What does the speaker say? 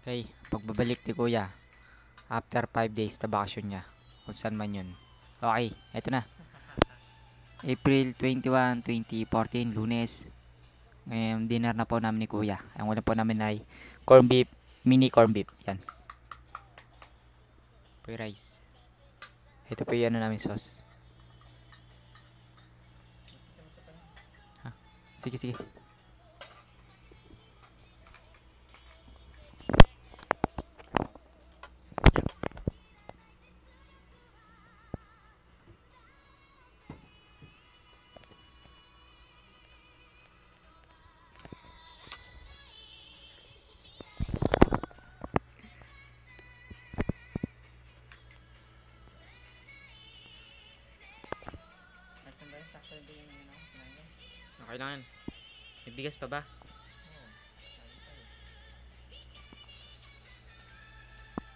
Okay, pagbabalik ni Kuya after 5 days na bakasyon niya. Kung saan man yun. Okay, eto na. April 21, 2014, Lunes. Ngayon, dinner na po namin ni Kuya. Ang una po namin ay corn beef, mini corn beef. Yan. Po yung rice. Ito po yung ano namin sauce. Ha? Sige, sige. Okay lang yan. May bigas pa ba?